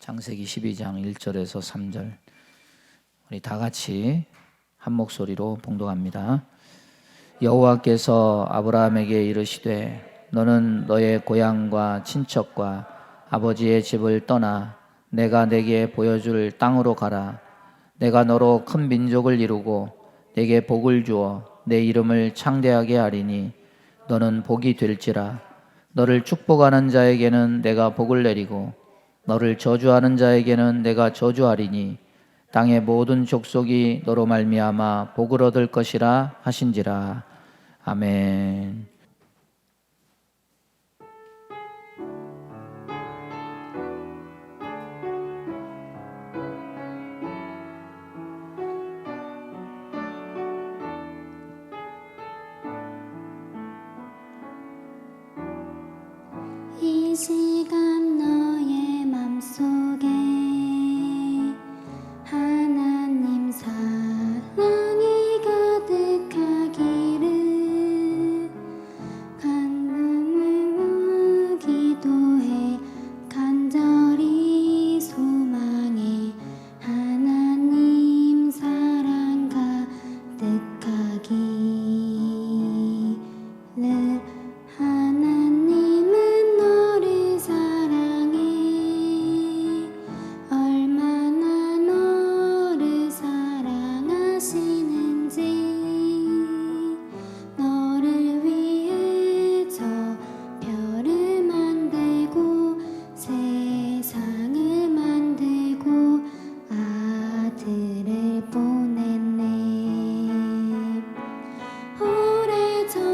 창세기 12장 1절에서 3절 우리 다 같이 한 목소리로 봉독합니다. 여호와께서 아브라함에게 이르시되 너는 너의 고향과 친척과 아버지의 집을 떠나 내가 내게 보여줄 땅으로 가라. 내가 너로 큰 민족을 이루고 내게 복을 주어 내 이름을 창대하게 하리니 너는 복이 될지라. 너를 축복하는 자에게는 내가 복을 내리고 너를 저주하는 자에게는 내가 저주하리니 땅의 모든 족속이 너로 말미암아 복을 얻을 것이라 하신지라. 아멘. 이 시간 너의 맘속에 하나님 사랑이 가득하기를 간절히 기도해 간절히 소망해 하나님 사랑 가득하기를. 하나님은 너를 사랑해. 얼마나 너를 사랑하시는지 너를 위해 저 별을 만들고 세상을 만들고 아들을 보냈네. 오래전부터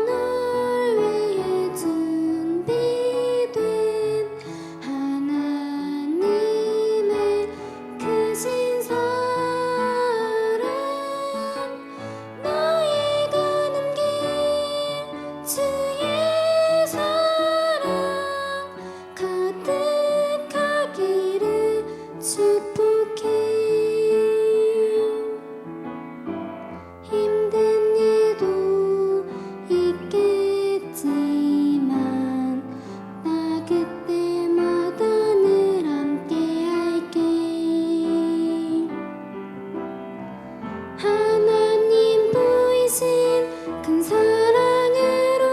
널 위해 준비된 하나님의 크신 사랑, 너의 가는 길 주의 사랑 가득하기를 축복해. 힘든 일도 있겠지만 나 그때마다 늘 함께 할게. 하나님 보이신 큰 사랑으로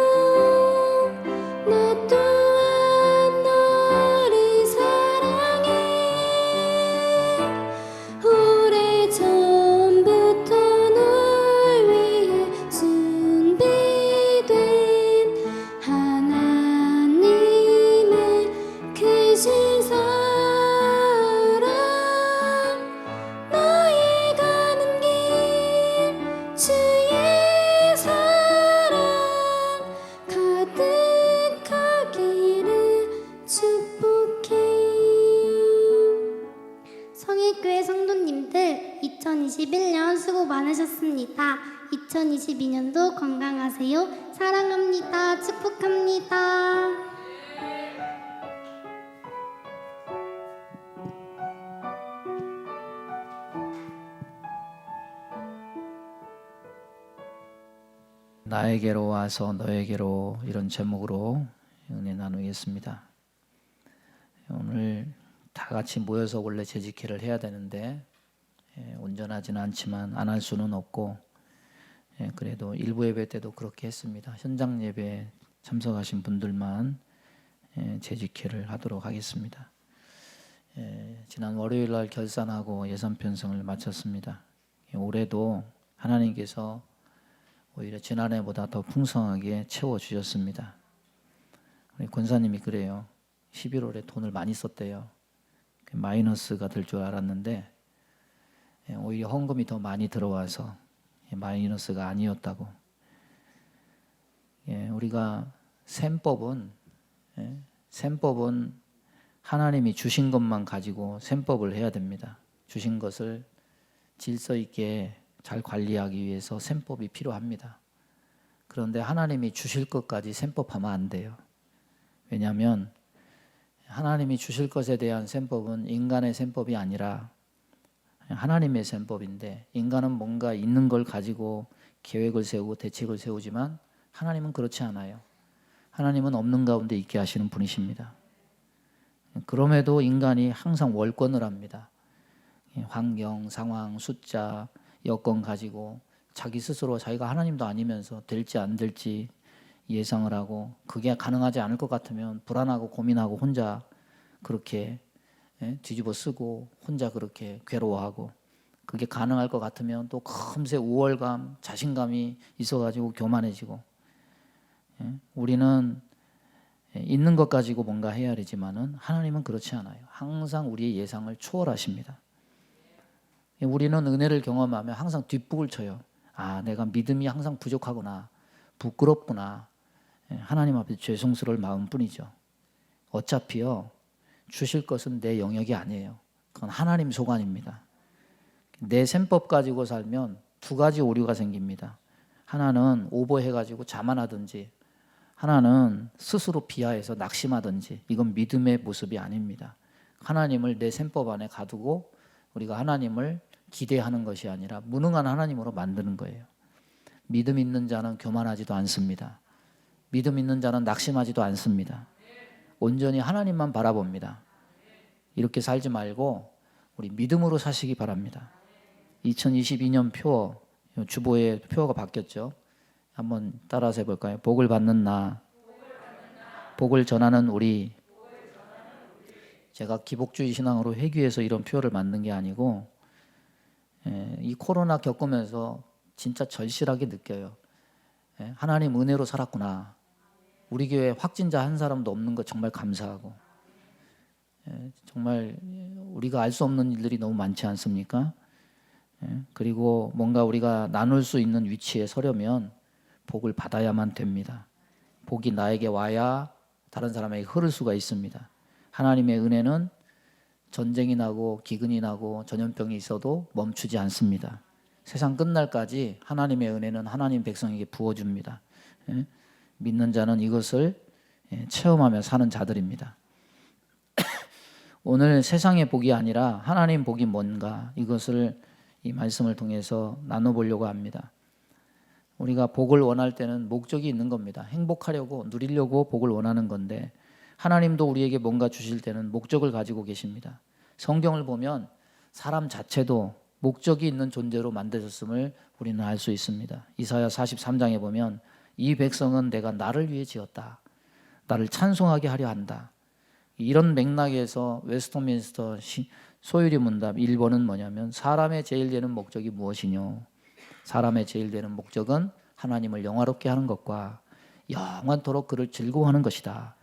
나 또한 너를 사랑해. 오래전부터 널 위해 준비된 하나님의 크신 사랑, 너의 가는 길 주의 사랑 가득하기를 축복해. 성일교회 성도님들 2021년 수고 많으셨습니다. 2022년도 건강하세요. 사랑합니다. 축복합니다. 나에게로 와서 너에게로, 이런 제목으로 은혜 나누겠습니다. 오늘 다 같이 모여서 원래 재직회를 해야 되는데 온전하지는 않지만 안 할 수는 없고, 그래도 일부 예배 때도 그렇게 했습니다. 현장 예배 참석하신 분들만 재직회를 하도록 하겠습니다. 지난 월요일 날 결산하고 예산 편성을 마쳤습니다. 올해도 하나님께서 오히려 지난해보다 더 풍성하게 채워주셨습니다. 우리 권사님이 그래요. 11월에 돈을 많이 썼대요. 마이너스가 될 줄 알았는데 오히려 헌금이 더 많이 들어와서 마이너스가 아니었다고. 우리가 셈법은 하나님이 주신 것만 가지고 셈법을 해야 됩니다. 주신 것을 질서 있게 잘 관리하기 위해서 셈법이 필요합니다. 그런데 하나님이 주실 것까지 셈법하면 안 돼요. 왜냐하면 하나님이 주실 것에 대한 셈법은 인간의 셈법이 아니라 하나님의 셈법인데, 인간은 뭔가 있는 걸 가지고 계획을 세우고 대책을 세우지만 하나님은 그렇지 않아요. 하나님은 없는 가운데 있게 하시는 분이십니다. 그럼에도 인간이 항상 월권을 합니다. 환경, 상황, 숫자, 여건 가지고 자기 스스로 자기가 하나님도 아니면서 될지 안 될지 예상을 하고, 그게 가능하지 않을 것 같으면 불안하고 고민하고 혼자 그렇게 뒤집어 쓰고 혼자 그렇게 괴로워하고, 그게 가능할 것 같으면 또 금세 우월감, 자신감이 있어가지고 교만해지고. 우리는 있는 것 가지고 뭔가 해야 되지만은 하나님은 그렇지 않아요. 항상 우리의 예상을 초월하십니다. 우리는 은혜를 경험하면 항상 뒷북을 쳐요. 아, 내가 믿음이 항상 부족하구나, 부끄럽구나, 하나님 앞에 죄송스러울 마음뿐이죠. 어차피요, 주실 것은 내 영역이 아니에요. 그건 하나님 소관입니다. 내 셈법 가지고 살면 두 가지 오류가 생깁니다. 하나는 오버해가지고 자만하든지, 하나는 스스로 비하해서 낙심하든지. 이건 믿음의 모습이 아닙니다. 하나님을 내 셈법 안에 가두고 우리가 하나님을 기대하는 것이 아니라 무능한 하나님으로 만드는 거예요. 믿음 있는 자는 교만하지도 않습니다. 믿음 있는 자는 낙심하지도 않습니다. 온전히 하나님만 바라봅니다. 이렇게 살지 말고 우리 믿음으로 사시기 바랍니다. 2022년 표, 주보의 표가 바뀌었죠. 한번 따라서 해볼까요? 복을 받는 나, 복을 전하는 우리. 제가 기복주의 신앙으로 회귀해서 이런 표를 만든 게 아니고, 이 코로나 겪으면서 진짜 절실하게 느껴요. 하나님 은혜로 살았구나. 우리 교회 확진자 한 사람도 없는 거 정말 감사하고, 정말 우리가 알 수 없는 일들이 너무 많지 않습니까? 그리고 뭔가 우리가 나눌 수 있는 위치에 서려면 복을 받아야만 됩니다. 복이 나에게 와야 다른 사람에게 흐를 수가 있습니다. 하나님의 은혜는 전쟁이 나고 기근이 나고 전염병이 있어도 멈추지 않습니다. 세상 끝날까지 하나님의 은혜는 하나님 백성에게 부어줍니다. 믿는 자는 이것을 체험하며 사는 자들입니다. 오늘 세상의 복이 아니라 하나님 복이 뭔가, 이것을 이 말씀을 통해서 나눠보려고 합니다. 우리가 복을 원할 때는 목적이 있는 겁니다. 행복하려고, 누리려고 복을 원하는 건데, 하나님도 우리에게 뭔가 주실 때는 목적을 가지고 계십니다. 성경을 보면 사람 자체도 목적이 있는 존재로 만드셨음을 우리는 알 수 있습니다. 이사야 43장에 보면 이 백성은 내가 나를 위해 지었다, 나를 찬송하게 하려 한다. 이런 맥락에서 웨스트민스터 소유리 문답 1번은 뭐냐면, 사람의 제일 되는 목적이 무엇이뇨? 사람의 제일 되는 목적은 하나님을 영화롭게 하는 것과 영원토록 그를 즐거워하는 것이다.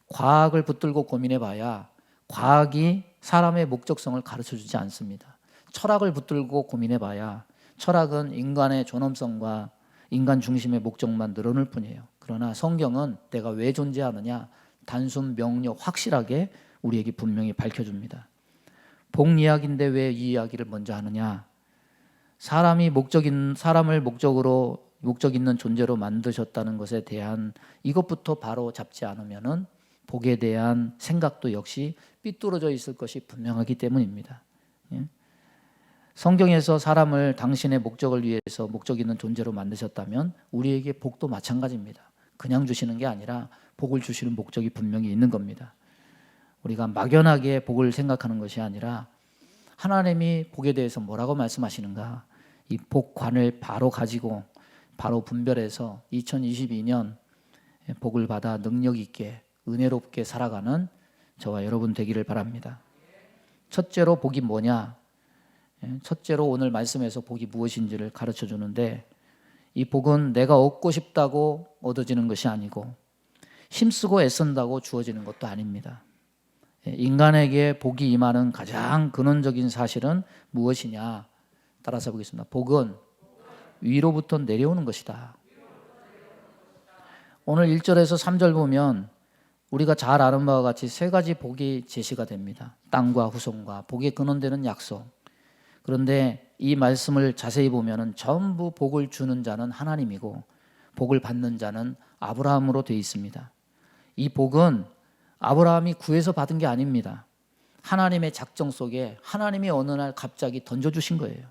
과학을 붙들고 고민해봐야 과학이 사람의 목적성을 가르쳐주지 않습니다. 철학을 붙들고 고민해봐야 철학은 인간의 존엄성과 인간 중심의 목적만 늘어놓을 뿐이에요. 그러나 성경은 내가 왜 존재하느냐, 단순 명료 확실하게 우리에게 분명히 밝혀줍니다. 복 이야기인데 왜 이 이야기를 먼저 하느냐? 사람을 목적 있는 존재로 만드셨다는 것에 대한 이것부터 바로 잡지 않으면은 복에 대한 생각도 역시 삐뚤어져 있을 것이 분명하기 때문입니다. 성경에서 사람을 당신의 목적을 위해서 목적 있는 존재로 만드셨다면 우리에게 복도 마찬가지입니다. 그냥 주시는 게 아니라 복을 주시는 목적이 분명히 있는 겁니다. 우리가 막연하게 복을 생각하는 것이 아니라 하나님이 복에 대해서 뭐라고 말씀하시는가, 이 복관을 바로 가지고 바로 분별해서 2022년 복을 받아 능력 있게 은혜롭게 살아가는 저와 여러분 되기를 바랍니다. 첫째로 복이 뭐냐? 첫째로 오늘 말씀에서 복이 무엇인지를 가르쳐 주는데, 이 복은 내가 얻고 싶다고 얻어지는 것이 아니고 힘쓰고 애쓴다고 주어지는 것도 아닙니다. 인간에게 복이 임하는 가장 근원적인 사실은 무엇이냐? 따라서 보겠습니다. 복은 위로부터 내려오는 것이다. 오늘 1절에서 3절 보면 우리가 잘 아는 바와 같이 세 가지 복이 제시가 됩니다. 땅과 후손과 복의 근원되는 약속. 그런데 이 말씀을 자세히 보면 전부 복을 주는 자는 하나님이고 복을 받는 자는 아브라함으로 되어 있습니다. 이 복은 아브라함이 구해서 받은 게 아닙니다. 하나님의 작정 속에 하나님이 어느 날 갑자기 던져주신 거예요.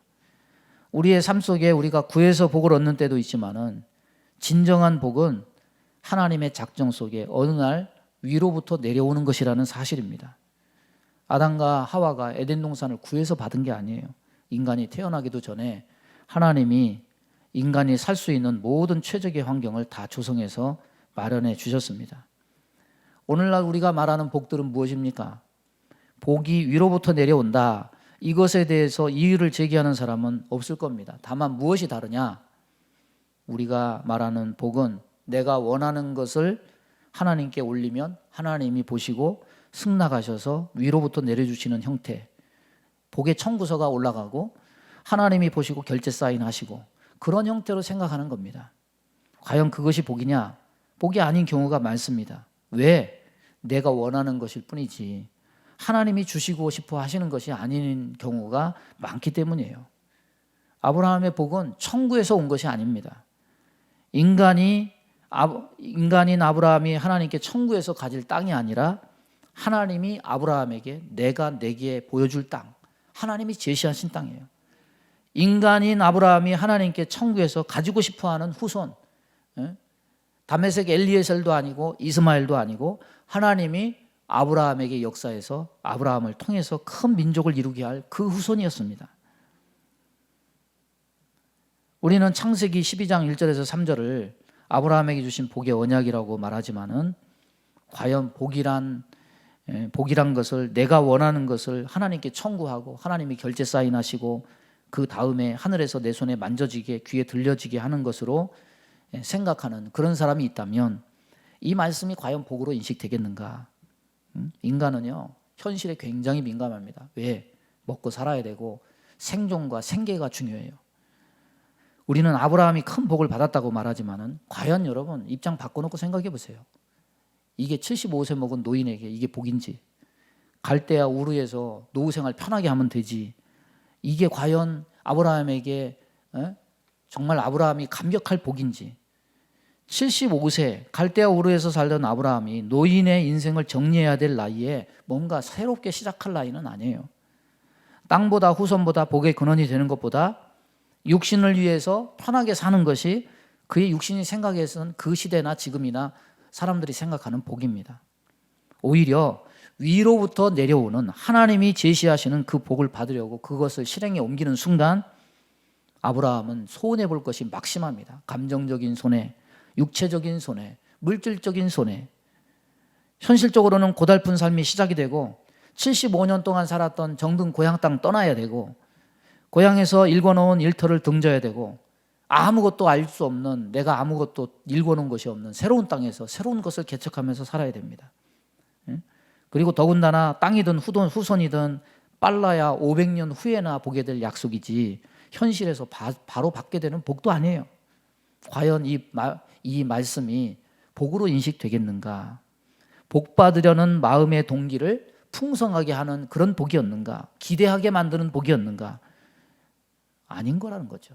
우리의 삶 속에 우리가 구해서 복을 얻는 때도 있지만은 진정한 복은 하나님의 작정 속에 어느 날 위로부터 내려오는 것이라는 사실입니다. 아담과 하와가 에덴 동산을 구해서 받은 게 아니에요. 인간이 태어나기도 전에 하나님이 인간이 살 수 있는 모든 최적의 환경을 다 조성해서 마련해 주셨습니다. 오늘날 우리가 말하는 복들은 무엇입니까? 복이 위로부터 내려온다. 이것에 대해서 이유를 제기하는 사람은 없을 겁니다. 다만 무엇이 다르냐? 우리가 말하는 복은 내가 원하는 것을 하나님께 올리면 하나님이 보시고 승낙하셔서 위로부터 내려주시는 형태, 복의 청구서가 올라가고 하나님이 보시고 결제 사인하시고 그런 형태로 생각하는 겁니다. 과연 그것이 복이냐? 복이 아닌 경우가 많습니다. 왜? 내가 원하는 것일 뿐이지 하나님이 주시고 싶어 하시는 것이 아닌 경우가 많기 때문이에요. 아브라함의 복은 천국에서 온 것이 아닙니다. 인간인 아브라함이 하나님께 천국에서 가질 땅이 아니라 하나님이 아브라함에게 내가 내게 보여줄 땅, 하나님이 제시하신 땅이에요. 인간인 아브라함이 하나님께 천국에서 가지고 싶어하는 후손, 다메섹 엘리에셀도 아니고 이스마엘도 아니고 하나님이 아브라함에게 역사해서 아브라함을 통해서 큰 민족을 이루게 할 그 후손이었습니다. 우리는 창세기 12장 1절에서 3절을 아브라함에게 주신 복의 언약이라고 말하지만은 과연 복이란 것을 내가 원하는 것을 하나님께 청구하고 하나님이 결제 사인하시고 그 다음에 하늘에서 내 손에 만져지게 귀에 들려지게 하는 것으로 생각하는 그런 사람이 있다면 이 말씀이 과연 복으로 인식되겠는가? 인간은요 현실에 굉장히 민감합니다. 왜? 먹고 살아야 되고 생존과 생계가 중요해요. 우리는 아브라함이 큰 복을 받았다고 말하지만은 과연 여러분 입장 바꿔놓고 생각해 보세요. 이게 75세 먹은 노인에게 이게 복인지, 갈대아 우르에서 노후 생활 편하게 하면 되지, 이게 과연 아브라함에게 정말 아브라함이 감격할 복인지, 75세 갈대아 우르에서 살던 아브라함이 노인의 인생을 정리해야 될 나이에 뭔가 새롭게 시작할 나이는 아니에요. 땅보다 후손보다 복의 근원이 되는 것보다 육신을 위해서 편하게 사는 것이 그의 육신이 생각해서는 그 시대나 지금이나 사람들이 생각하는 복입니다. 오히려 위로부터 내려오는 하나님이 제시하시는 그 복을 받으려고 그것을 실행에 옮기는 순간 아브라함은 손해볼 것이 막심합니다. 감정적인 손해, 육체적인 손해, 물질적인 손해. 현실적으로는 고달픈 삶이 시작이 되고 75년 동안 살았던 정든 고향 땅 떠나야 되고 고향에서 일궈놓은 일터를 등져야 되고 아무것도 알 수 없는, 내가 아무것도 일궈놓은 것이 없는 새로운 땅에서 새로운 것을 개척하면서 살아야 됩니다. 그리고 더군다나 땅이든 후손이든 빨라야 500년 후에나 보게 될 약속이지 현실에서 바로 받게 되는 복도 아니에요. 과연 이 말씀이 복으로 인식되겠는가? 복 받으려는 마음의 동기를 풍성하게 하는 그런 복이었는가? 기대하게 만드는 복이었는가? 아닌 거라는 거죠.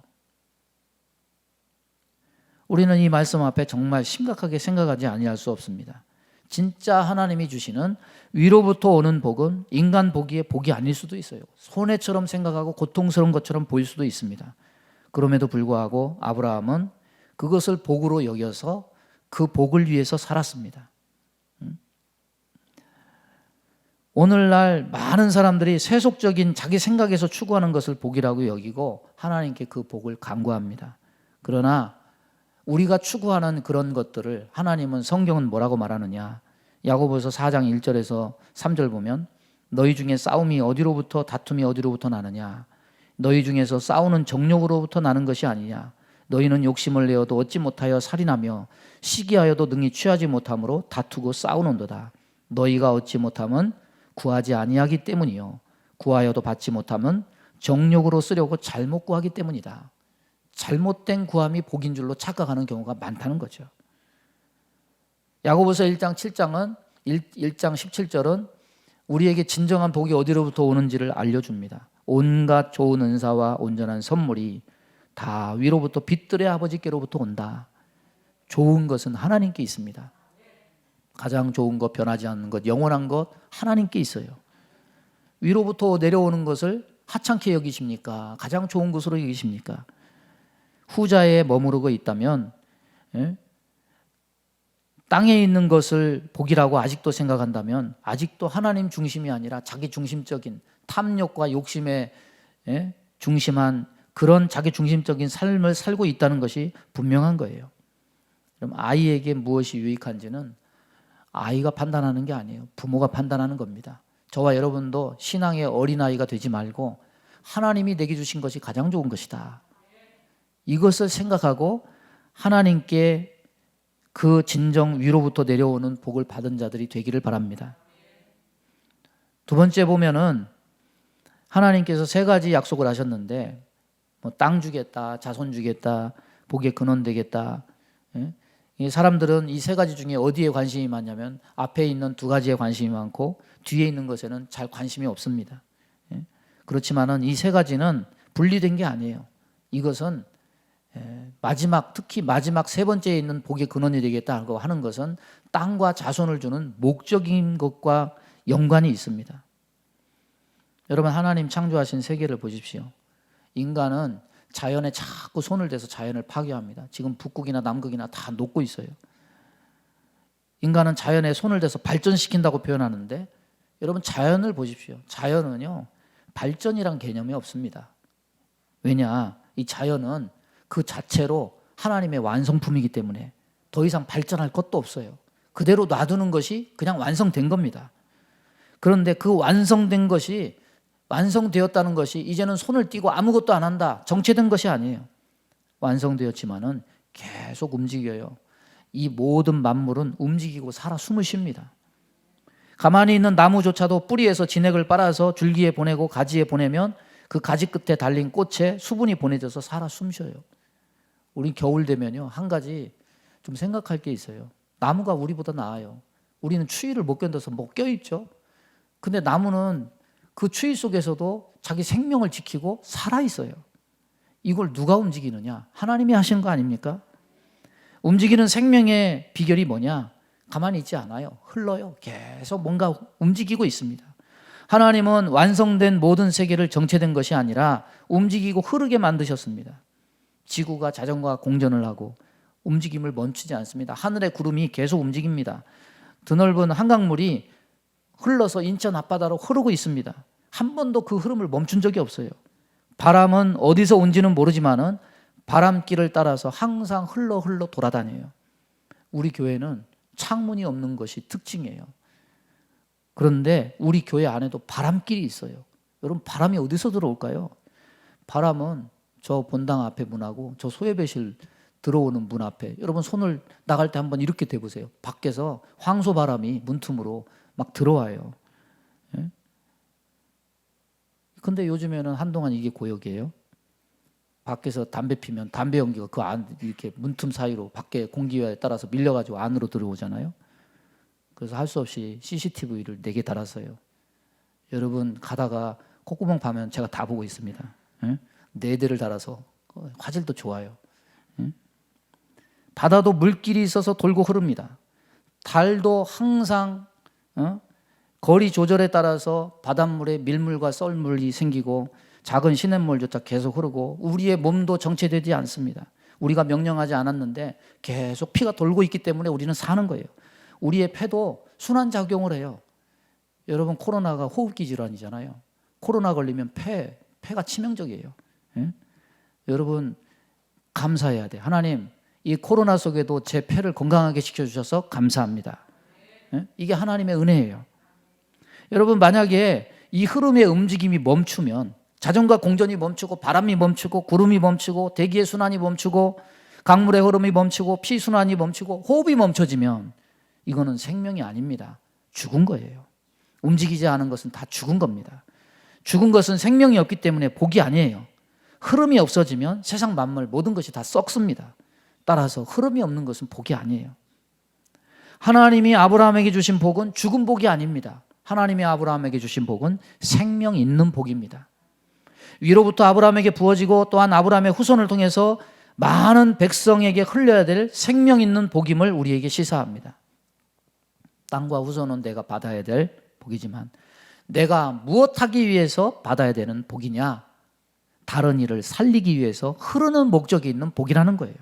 우리는 이 말씀 앞에 정말 심각하게 생각하지 아니할 수 없습니다. 진짜 하나님이 주시는 위로부터 오는 복은 인간 보기에 복이 아닐 수도 있어요. 손해처럼 생각하고 고통스러운 것처럼 보일 수도 있습니다. 그럼에도 불구하고 아브라함은 그것을 복으로 여겨서 그 복을 위해서 살았습니다. 오늘날 많은 사람들이 세속적인 자기 생각에서 추구하는 것을 복이라고 여기고 하나님께 그 복을 간구합니다. 그러나 우리가 추구하는 그런 것들을 하나님은, 성경은 뭐라고 말하느냐? 야고보서 4장 1절에서 3절 보면 너희 중에 싸움이 어디로부터, 다툼이 어디로부터 나느냐? 너희 중에서 싸우는 정욕으로부터 나는 것이 아니냐? 너희는 욕심을 내어도 얻지 못하여 살인하며 시기하여도 능히 취하지 못함으로 다투고 싸우는도다. 너희가 얻지 못함은 구하지 아니하기 때문이요 구하여도 받지 못함은 정욕으로 쓰려고 잘못 구하기 때문이다. 잘못된 구함이 복인 줄로 착각하는 경우가 많다는 거죠. 야고보서 1장 7장은 1장 17절은 우리에게 진정한 복이 어디로부터 오는지를 알려줍니다. 온갖 좋은 은사와 온전한 선물이 다 위로부터 빛들의 아버지께로부터 온다. 좋은 것은 하나님께 있습니다. 가장 좋은 것, 변하지 않는 것, 영원한 것 하나님께 있어요. 위로부터 내려오는 것을 하찮게 여기십니까? 가장 좋은 것으로 여기십니까? 후자에 머무르고 있다면 땅에 있는 것을 복이라고 아직도 생각한다면 아직도 하나님 중심이 아니라 자기 중심적인 탐욕과 욕심에 중심한 그런 자기 중심적인 삶을 살고 있다는 것이 분명한 거예요. 그럼 아이에게 무엇이 유익한지는 아이가 판단하는 게 아니에요. 부모가 판단하는 겁니다. 저와 여러분도 신앙의 어린아이가 되지 말고 하나님이 내게 주신 것이 가장 좋은 것이다. 이것을 생각하고 하나님께 그 진정 위로부터 내려오는 복을 받은 자들이 되기를 바랍니다. 두 번째 보면은 하나님께서 3가지 약속을 하셨는데 뭐 땅 주겠다, 자손 주겠다, 복의 근원 되겠다. 이 사람들은 이 3가지 중에 어디에 관심이 많냐면 앞에 있는 2가지에 관심이 많고 뒤에 있는 것에는 잘 관심이 없습니다. 그렇지만은 이 3가지는 분리된 게 아니에요. 이것은 마지막, 특히 마지막 3번째에 있는 복의 근원이 되겠다고 하는 것은 땅과 자손을 주는 목적인 것과 연관이 있습니다. 여러분, 하나님 창조하신 세계를 보십시오. 인간은 자연에 자꾸 손을 대서 자연을 파괴합니다. 지금 북극이나 남극이나 다 녹고 있어요. 인간은 자연에 손을 대서 발전시킨다고 표현하는데 여러분, 자연을 보십시오. 자연은요, 발전이란 개념이 없습니다. 왜냐? 이 자연은 그 자체로 하나님의 완성품이기 때문에 더 이상 발전할 것도 없어요. 그대로 놔두는 것이 그냥 완성된 겁니다. 그런데 그 완성된 것이 완성되었다는 것이 이제는 손을 떼고 아무것도 안 한다, 정체된 것이 아니에요. 완성되었지만은 계속 움직여요. 이 모든 만물은 움직이고 살아 숨을 쉽니다. 가만히 있는 나무조차도 뿌리에서 진액을 빨아서 줄기에 보내고 가지에 보내면 그 가지 끝에 달린 꽃에 수분이 보내져서 살아 숨쉬어요. 우리 겨울 되면요, 한 가지 좀 생각할 게 있어요. 나무가 우리보다 나아요. 우리는 추위를 못 견뎌서 못 껴있죠. 근데 나무는 그 추위 속에서도 자기 생명을 지키고 살아있어요. 이걸 누가 움직이느냐? 하나님이 하시는 거 아닙니까? 움직이는 생명의 비결이 뭐냐? 가만히 있지 않아요. 흘러요. 계속 뭔가 움직이고 있습니다. 하나님은 완성된 모든 세계를 정체된 것이 아니라 움직이고 흐르게 만드셨습니다. 지구가 자전거와 공전을 하고 움직임을 멈추지 않습니다. 하늘의 구름이 계속 움직입니다. 드넓은 한강물이 흘러서 인천 앞바다로 흐르고 있습니다. 한 번도 그 흐름을 멈춘 적이 없어요. 바람은 어디서 온지는 모르지만은 바람길을 따라서 항상 흘러 돌아다녀요. 우리 교회는 창문이 없는 것이 특징이에요. 그런데 우리 교회 안에도 바람길이 있어요. 여러분, 바람이 어디서 들어올까요? 바람은 저 본당 앞에 문하고 저 소예배실 들어오는 문 앞에, 여러분 손을 나갈 때 한번 이렇게 대보세요. 밖에서 황소바람이 문틈으로 막 들어와요. 근데 요즘에는 한동안 이게 고역이에요. 밖에서 담배 피면 담배 연기가 그 안 이렇게 문틈 사이로 밖에 공기에 따라서 밀려가지고 안으로 들어오잖아요. 그래서 할 수 없이 CCTV를 4개 달았어요. 여러분 가다가 콧구멍 파면 제가 다 보고 있습니다. 4대를 달아서 화질도 좋아요. 바다도 물길이 있어서 돌고 흐릅니다. 달도 항상 거리 조절에 따라서 바닷물에 밀물과 썰물이 생기고 작은 시냇물조차 계속 흐르고 우리의 몸도 정체되지 않습니다. 우리가 명령하지 않았는데 계속 피가 돌고 있기 때문에 우리는 사는 거예요. 우리의 폐도 순환작용을 해요. 여러분, 코로나가 호흡기 질환이잖아요. 코로나 걸리면 폐가 치명적이에요. 여러분, 감사해야 돼요. 하나님, 이 코로나 속에도 제 폐를 건강하게 지켜주셔서 감사합니다. 이게 하나님의 은혜예요. 여러분, 만약에 이 흐름의 움직임이 멈추면, 자전거 공전이 멈추고 바람이 멈추고 구름이 멈추고 대기의 순환이 멈추고 강물의 흐름이 멈추고 피 순환이 멈추고 호흡이 멈춰지면 이거는 생명이 아닙니다. 죽은 거예요. 움직이지 않은 것은 다 죽은 겁니다. 죽은 것은 생명이 없기 때문에 복이 아니에요. 흐름이 없어지면 세상 만물 모든 것이 다 썩습니다. 따라서 흐름이 없는 것은 복이 아니에요. 하나님이 아브라함에게 주신 복은 죽은 복이 아닙니다. 하나님이 아브라함에게 주신 복은 생명 있는 복입니다. 위로부터 아브라함에게 부어지고 또한 아브라함의 후손을 통해서 많은 백성에게 흘려야 될 생명 있는 복임을 우리에게 시사합니다. 땅과 후손은 내가 받아야 될 복이지만 내가 무엇하기 위해서 받아야 되는 복이냐? 다른 일을 살리기 위해서 흐르는 목적이 있는 복이라는 거예요.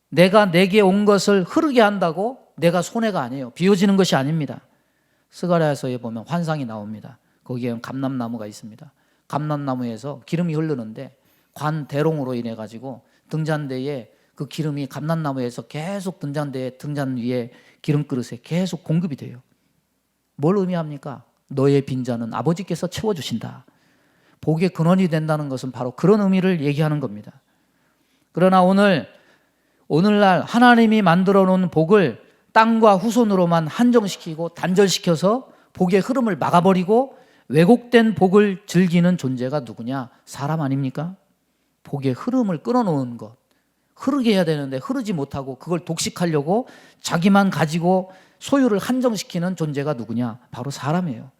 내가 내게 온 것을 흐르게 한다고 내가 손해가 아니에요. 비워지는 것이 아닙니다. 스가랴서에 보면 환상이 나옵니다. 거기에 감람나무가 있습니다. 감람나무에서 기름이 흐르는데 관대롱으로 인해 가지고 등잔대에 그 기름이 감람나무에서 계속 등잔 위에 기름 그릇에 계속 공급이 돼요. 뭘 의미합니까? 너의 빈잔은 아버지께서 채워주신다. 복의 근원이 된다는 것은 바로 그런 의미를 얘기하는 겁니다. 그러나 오늘날 하나님이 만들어 놓은 복을 땅과 후손으로만 한정시키고 단절시켜서 복의 흐름을 막아버리고 왜곡된 복을 즐기는 존재가 누구냐? 사람 아닙니까? 복의 흐름을 끊어놓은 것, 흐르게 해야 되는데 흐르지 못하고 그걸 독식하려고 자기만 가지고 소유를 한정시키는 존재가 누구냐? 바로 사람이에요.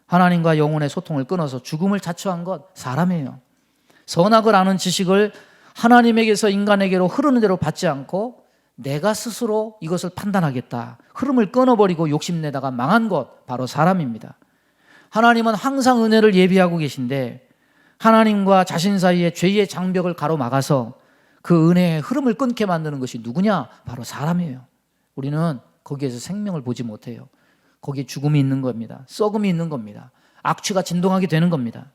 하나님과 영혼의 소통을 끊어서 죽음을 자초한 것 사람이에요. 선악을 아는 지식을 하나님에게서 인간에게로 흐르는 대로 받지 않고 내가 스스로 이것을 판단하겠다, 흐름을 끊어버리고 욕심내다가 망한 것 바로 사람입니다. 하나님은 항상 은혜를 예비하고 계신데 하나님과 자신 사이에 죄의 장벽을 가로막아서 그 은혜의 흐름을 끊게 만드는 것이 누구냐? 바로 사람이에요. 우리는 거기에서 생명을 보지 못해요. 거기에 죽음이 있는 겁니다. 썩음이 있는 겁니다. 악취가 진동하게 되는 겁니다.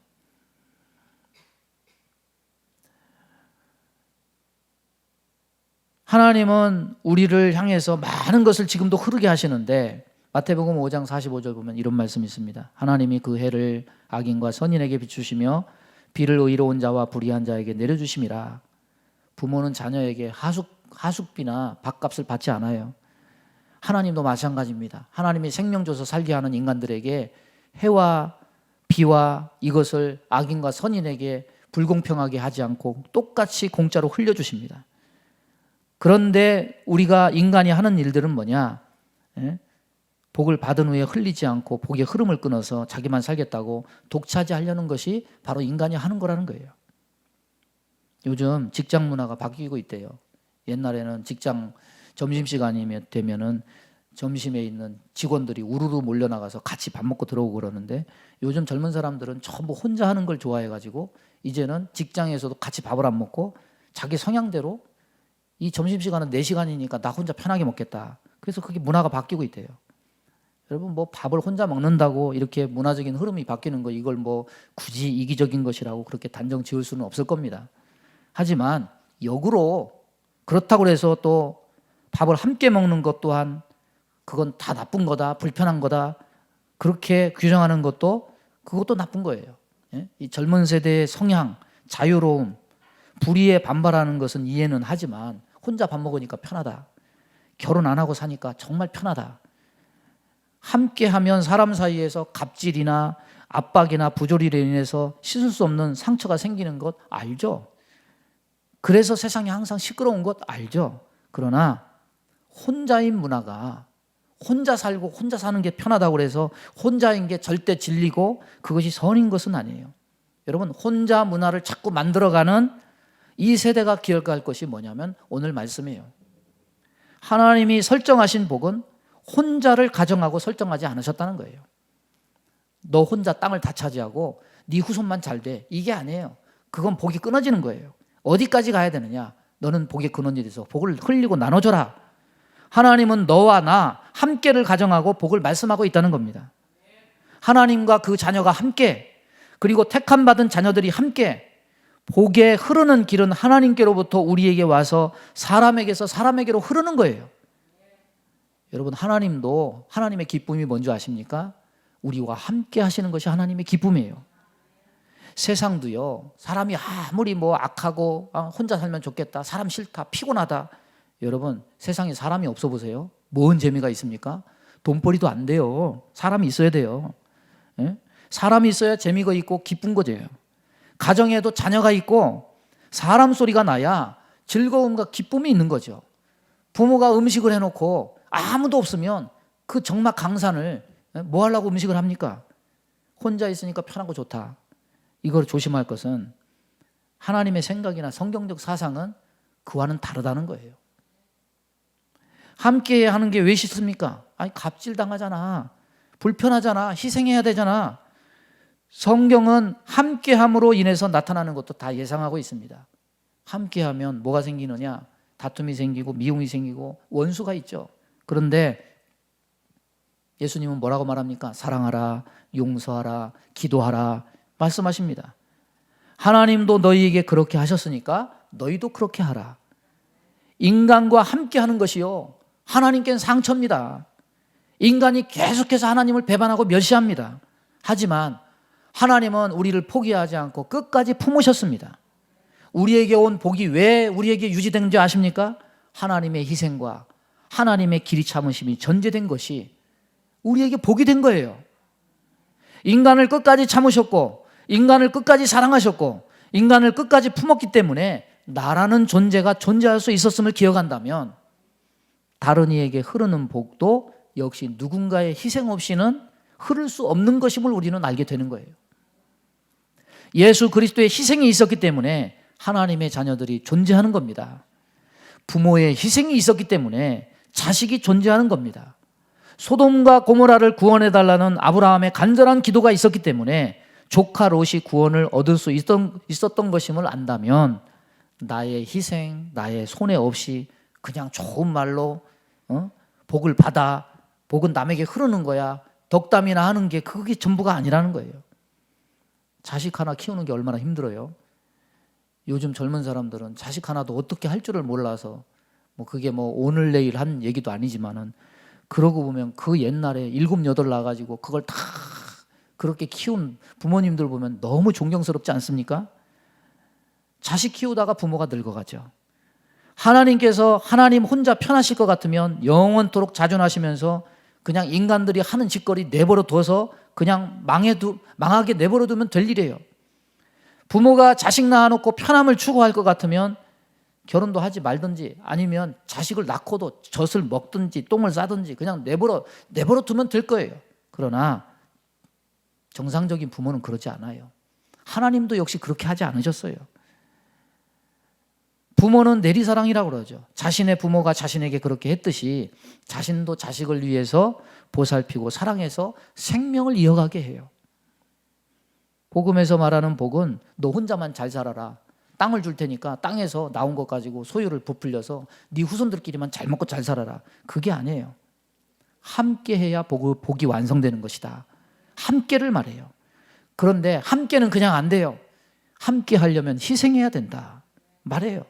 하나님은 우리를 향해서 많은 것을 지금도 흐르게 하시는데 마태복음 5장 45절 보면 이런 말씀이 있습니다. 하나님이 그 해를 악인과 선인에게 비추시며 비를 의로운 자와 불의한 자에게 내려주심이라. 부모는 자녀에게 하숙비나 밥값을 받지 않아요. 하나님도 마찬가지입니다. 하나님이 생명 줘서 살게 하는 인간들에게 해와 비와 이것을 악인과 선인에게 불공평하게 하지 않고 똑같이 공짜로 흘려주십니다. 그런데 우리가 인간이 하는 일들은 뭐냐? 복을 받은 후에 흘리지 않고 복의 흐름을 끊어서 자기만 살겠다고 독차지하려는 것이 바로 인간이 하는 거라는 거예요. 요즘 직장 문화가 바뀌고 있대요. 옛날에는 직장 점심시간이 되면은 점심에 있는 직원들이 우르르 몰려나가서 같이 밥 먹고 들어오고 그러는데 요즘 젊은 사람들은 전부 혼자 하는 걸 좋아해가지고 이제는 직장에서도 같이 밥을 안 먹고 자기 성향대로 이 점심시간은 4시간이니까 나 혼자 편하게 먹겠다. 그래서 그게 문화가 바뀌고 있대요. 여러분 뭐 밥을 혼자 먹는다고 이렇게 문화적인 흐름이 바뀌는 거 이걸 뭐 굳이 이기적인 것이라고 그렇게 단정 지을 수는 없을 겁니다. 하지만 역으로 그렇다고 해서 또 밥을 함께 먹는 것 또한 그건 다 나쁜 거다, 불편한 거다 그렇게 규정하는 것도 그것도 나쁜 거예요. 이 젊은 세대의 성향, 자유로움, 불의에 반발하는 것은 이해는 하지만 혼자 밥 먹으니까 편하다. 결혼 안 하고 사니까 정말 편하다. 함께하면 사람 사이에서 갑질이나 압박이나 부조리로 인해서 씻을 수 없는 상처가 생기는 것 알죠? 그래서 세상이 항상 시끄러운 것 알죠? 그러나 혼자인 문화가 혼자 살고 혼자 사는 게 편하다고 해서 혼자인 게 절대 진리고 그것이 선인 것은 아니에요. 여러분 혼자 문화를 자꾸 만들어가는 이 세대가 기억할 것이 뭐냐면 오늘 말씀이에요. 하나님이 설정하신 복은 혼자를 가정하고 설정하지 않으셨다는 거예요. 너 혼자 땅을 다 차지하고 네 후손만 잘 돼. 이게 아니에요. 그건 복이 끊어지는 거예요. 어디까지 가야 되느냐? 너는 복의 근원이 돼서 복을 흘리고 나눠줘라. 하나님은 너와 나 함께를 가정하고 복을 말씀하고 있다는 겁니다. 하나님과 그 자녀가 함께 그리고 택함 받은 자녀들이 함께 복에 흐르는 길은 하나님께로부터 우리에게 와서 사람에게서 사람에게로 흐르는 거예요. 여러분 하나님도 하나님의 기쁨이 뭔지 아십니까? 우리와 함께 하시는 것이 하나님의 기쁨이에요. 세상도요. 사람이 아무리 뭐 악하고 혼자 살면 좋겠다. 사람 싫다. 피곤하다. 여러분 세상에 사람이 없어 보세요. 뭔 재미가 있습니까? 돈벌이도 안 돼요. 사람이 있어야 돼요. 예? 사람이 있어야 재미가 있고 기쁜 거죠. 가정에도 자녀가 있고 사람 소리가 나야 즐거움과 기쁨이 있는 거죠. 부모가 음식을 해놓고 아무도 없으면 그 적막 강산을 뭐 하려고 음식을 합니까? 혼자 있으니까 편하고 좋다. 이걸 조심할 것은 하나님의 생각이나 성경적 사상은 그와는 다르다는 거예요. 함께 하는 게 왜 싫습니까? 아니 갑질 당하잖아. 불편하잖아. 희생해야 되잖아. 성경은 함께함으로 인해서 나타나는 것도 다 예상하고 있습니다. 함께하면 뭐가 생기느냐? 다툼이 생기고 미움이 생기고 원수가 있죠. 그런데 예수님은 뭐라고 말합니까? 사랑하라, 용서하라, 기도하라 말씀하십니다. 하나님도 너희에게 그렇게 하셨으니까 너희도 그렇게 하라. 인간과 함께 하는 것이요, 하나님께는 상처입니다. 인간이 계속해서 하나님을 배반하고 멸시합니다. 하지만 하나님은 우리를 포기하지 않고 끝까지 품으셨습니다. 우리에게 온 복이 왜 우리에게 유지된 줄 아십니까? 하나님의 희생과 하나님의 길이 참으심이 전제된 것이 우리에게 복이 된 거예요. 인간을 끝까지 참으셨고, 인간을 끝까지 사랑하셨고, 인간을 끝까지 품었기 때문에 나라는 존재가 존재할 수 있었음을 기억한다면 다른 이에게 흐르는 복도 역시 누군가의 희생 없이는 흐를 수 없는 것임을 우리는 알게 되는 거예요. 예수 그리스도의 희생이 있었기 때문에 하나님의 자녀들이 존재하는 겁니다. 부모의 희생이 있었기 때문에 자식이 존재하는 겁니다. 소돔과 고모라를 구원해달라는 아브라함의 간절한 기도가 있었기 때문에 조카 롯이 구원을 얻을 수 있었던 것임을 안다면 나의 희생, 나의 손해 없이 그냥 좋은 말로 복을 받아, 복은 남에게 흐르는 거야, 덕담이나 하는 게 그게 전부가 아니라는 거예요. 자식 하나 키우는 게 얼마나 힘들어요. 요즘 젊은 사람들은 자식 하나도 어떻게 할 줄을 몰라서 그게 오늘 내일 한 얘기도 아니지만은 그러고 보면 그 옛날에 7, 8 낳아가지고 그걸 다 그렇게 키운 부모님들 보면 너무 존경스럽지 않습니까? 자식 키우다가 부모가 늙어가죠. 하나님께서 하나님 혼자 편하실 것 같으면 영원토록 자존하시면서 그냥 인간들이 하는 짓거리 내버려 둬서 그냥 망하게 내버려 두면 될 일이에요. 부모가 자식 낳아놓고 편함을 추구할 것 같으면 결혼도 하지 말든지 아니면 자식을 낳고도 젖을 먹든지 똥을 싸든지 그냥 내버려 두면 될 거예요. 그러나 정상적인 부모는 그러지 않아요. 하나님도 역시 그렇게 하지 않으셨어요. 부모는 내리사랑이라고 그러죠. 자신의 부모가 자신에게 그렇게 했듯이 자신도 자식을 위해서 보살피고 사랑해서 생명을 이어가게 해요. 복음에서 말하는 복은 너 혼자만 잘 살아라. 땅을 줄 테니까 땅에서 나온 것 가지고 소유를 부풀려서 네 후손들끼리만 잘 먹고 잘 살아라. 그게 아니에요. 함께 해야 복이 완성되는 것이다. 함께를 말해요. 그런데 함께는 그냥 안 돼요. 함께 하려면 희생해야 된다 말해요.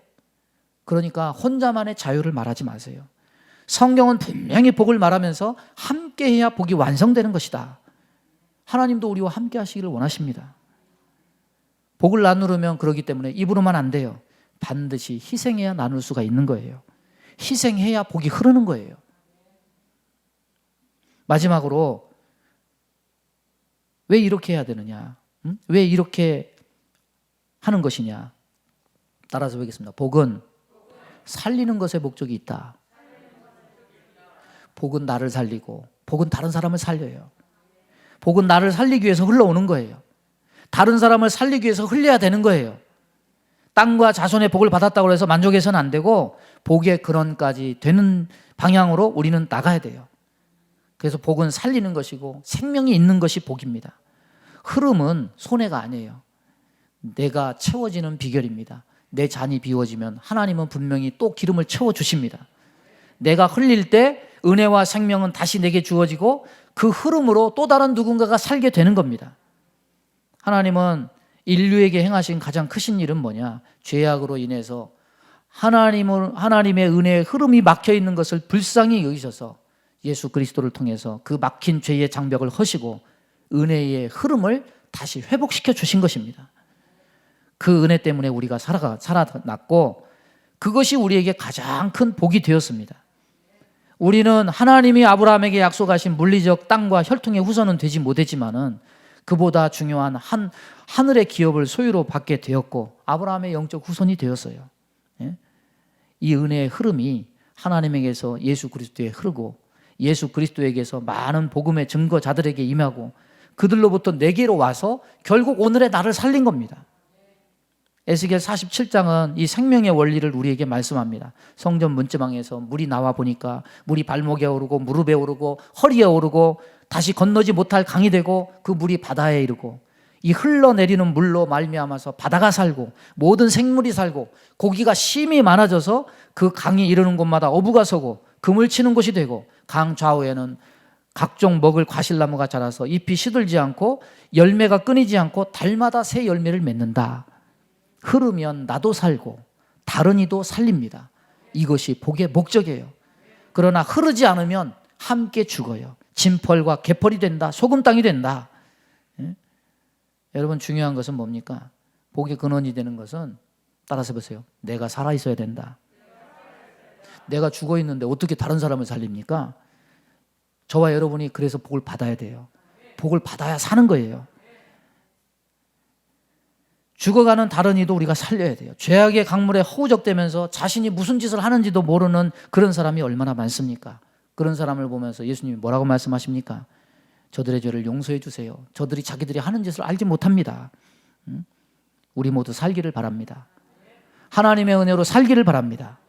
그러니까 혼자만의 자유를 말하지 마세요. 성경은 분명히 복을 말하면서 함께 해야 복이 완성되는 것이다. 하나님도 우리와 함께 하시기를 원하십니다. 복을 나누려면 그러기 때문에 입으로만 안 돼요. 반드시 희생해야 나눌 수가 있는 거예요. 희생해야 복이 흐르는 거예요. 마지막으로 왜 이렇게 해야 되느냐? 왜 이렇게 하는 것이냐? 따라서 보겠습니다. 복은 살리는 것에 목적이 있다. 복은 나를 살리고 복은 다른 사람을 살려요. 복은 나를 살리기 위해서 흘러오는 거예요. 다른 사람을 살리기 위해서 흘려야 되는 거예요. 땅과 자손의 복을 받았다고 해서 만족해서는 안 되고 복의 근원까지 되는 방향으로 우리는 나가야 돼요. 그래서 복은 살리는 것이고 생명이 있는 것이 복입니다. 흐름은 손해가 아니에요. 내가 채워지는 비결입니다. 내 잔이 비워지면 하나님은 분명히 또 기름을 채워주십니다. 내가 흘릴 때 은혜와 생명은 다시 내게 주어지고 그 흐름으로 또 다른 누군가가 살게 되는 겁니다. 하나님은 인류에게 행하신 가장 크신 일은 뭐냐? 죄악으로 인해서 하나님의 은혜의 흐름이 막혀 있는 것을 불쌍히 여기셔서 예수 그리스도를 통해서 그 막힌 죄의 장벽을 허시고 은혜의 흐름을 다시 회복시켜 주신 것입니다. 그 은혜 때문에 우리가 살아났고 그것이 우리에게 가장 큰 복이 되었습니다. 우리는 하나님이 아브라함에게 약속하신 물리적 땅과 혈통의 후손은 되지 못했지만은 그보다 중요한 하늘의 기업을 소유로 받게 되었고 아브라함의 영적 후손이 되었어요. 이 은혜의 흐름이 하나님에게서 예수 그리스도에 흐르고 예수 그리스도에게서 많은 복음의 증거자들에게 임하고 그들로부터 내게로 와서 결국 오늘의 나를 살린 겁니다. 에스겔 47장은 이 생명의 원리를 우리에게 말씀합니다. 성전 문지방에서 물이 나와 보니까 물이 발목에 오르고 무릎에 오르고 허리에 오르고 다시 건너지 못할 강이 되고 그 물이 바다에 이르고 이 흘러내리는 물로 말미암아서 바다가 살고 모든 생물이 살고 고기가 심이 많아져서 그 강이 이르는 곳마다 어부가 서고 그물 치는 곳이 되고 강 좌우에는 각종 먹을 과실나무가 자라서 잎이 시들지 않고 열매가 끊이지 않고 달마다 새 열매를 맺는다. 흐르면 나도 살고 다른 이도 살립니다. 이것이 복의 목적이에요. 그러나 흐르지 않으면 함께 죽어요. 진펄과 개펄이 된다. 소금 땅이 된다. 예? 여러분 중요한 것은 뭡니까? 복의 근원이 되는 것은 따라서 보세요. 내가 살아있어야 된다. 내가 죽어 있는데 어떻게 다른 사람을 살립니까? 저와 여러분이 그래서 복을 받아야 돼요. 복을 받아야 사는 거예요. 죽어가는 다른 이도 우리가 살려야 돼요. 죄악의 강물에 허우적대면서 자신이 무슨 짓을 하는지도 모르는 그런 사람이 얼마나 많습니까? 그런 사람을 보면서 예수님이 뭐라고 말씀하십니까? 저들의 죄를 용서해 주세요. 저들이 자기들이 하는 짓을 알지 못합니다. 우리 모두 살기를 바랍니다. 하나님의 은혜로 살기를 바랍니다.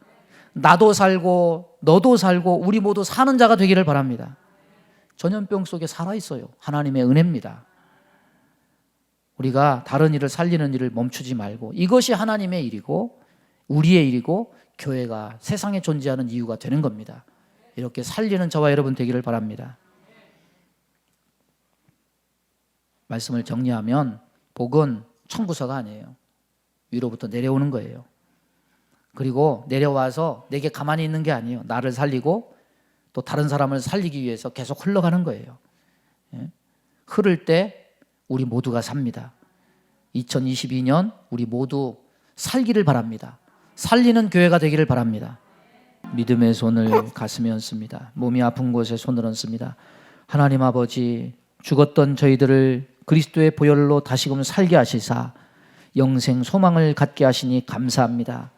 나도 살고 너도 살고 우리 모두 사는 자가 되기를 바랍니다. 전염병 속에 살아있어요. 하나님의 은혜입니다. 우리가 다른 일을 살리는 일을 멈추지 말고 이것이 하나님의 일이고 우리의 일이고 교회가 세상에 존재하는 이유가 되는 겁니다. 이렇게 살리는 저와 여러분 되기를 바랍니다. 말씀을 정리하면 복은 청구서가 아니에요. 위로부터 내려오는 거예요. 그리고 내려와서 내게 가만히 있는 게 아니에요. 나를 살리고 또 다른 사람을 살리기 위해서 계속 흘러가는 거예요. 흐를 때 우리 모두가 삽니다. 2022년 우리 모두 살기를 바랍니다. 살리는 교회가 되기를 바랍니다. 믿음의 손을 가슴에 얹습니다. 몸이 아픈 곳에 손을 얹습니다. 하나님 아버지, 죽었던 저희들을 그리스도의 보혈로 다시금 살게 하시사 영생 소망을 갖게 하시니 감사합니다.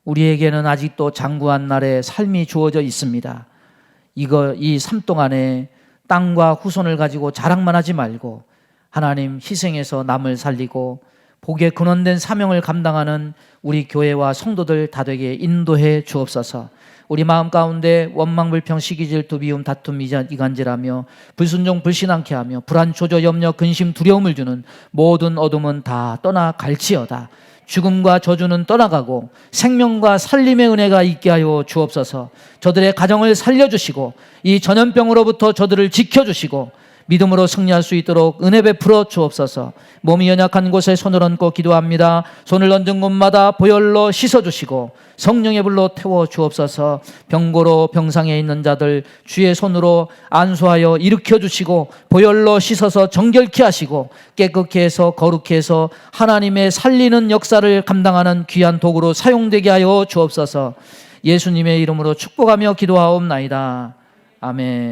우리에게는 아직도 장구한 날에 삶이 주어져 있습니다. 이 삶 동안에 땅과 후손을 가지고 자랑만 하지 말고 하나님 희생해서 남을 살리고 복의 근원된 사명을 감당하는 우리 교회와 성도들 다 되게 인도해 주옵소서. 우리 마음 가운데 원망, 불평, 시기, 질투, 미움, 다툼, 이간질하며 불순종, 불신앙케 하며 불안, 조조, 염려, 근심, 두려움을 주는 모든 어둠은 다 떠나갈지어다. 죽음과 저주는 떠나가고 생명과 살림의 은혜가 있게 하여 주옵소서. 저들의 가정을 살려주시고 이 전염병으로부터 저들을 지켜주시고 믿음으로 승리할 수 있도록 은혜 베풀어 주옵소서. 몸이 연약한 곳에 손을 얹고 기도합니다. 손을 얹은 곳마다 보혈로 씻어주시고 성령의 불로 태워 주옵소서. 병고로 병상에 있는 자들 주의 손으로 안수하여 일으켜 주시고 보혈로 씻어서 정결케 하시고 깨끗게 해서 거룩케 해서 하나님의 살리는 역사를 감당하는 귀한 도구로 사용되게 하여 주옵소서. 예수님의 이름으로 축복하며 기도하옵나이다. 아멘.